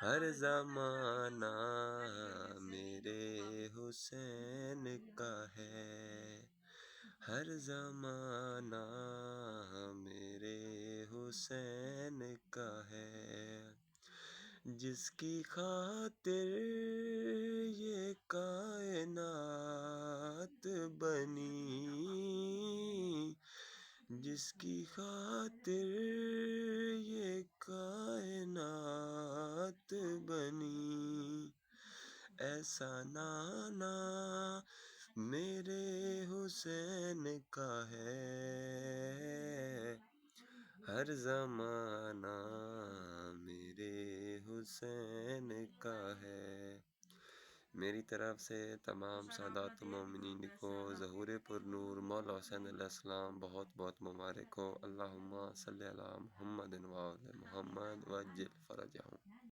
ہر زمانہ میرے حسین کا ہے، ہر زمانہ میرے حسین کا ہے، جس کی خاطر یہ کائنات بنی، جس کی خاطر یہ کائنات بنی، ایسا نانا میرے حسین کا ہے، ہر زمانہ میرے حسین کا ہے۔ میری طرف سے تمام سادات مومنین کو ظہور پر نور مولا حسین علیہ السلام بہت بہت مبارک ہو۔ اللہم صلی علی محمد و آل محمد وعجل فرجہم۔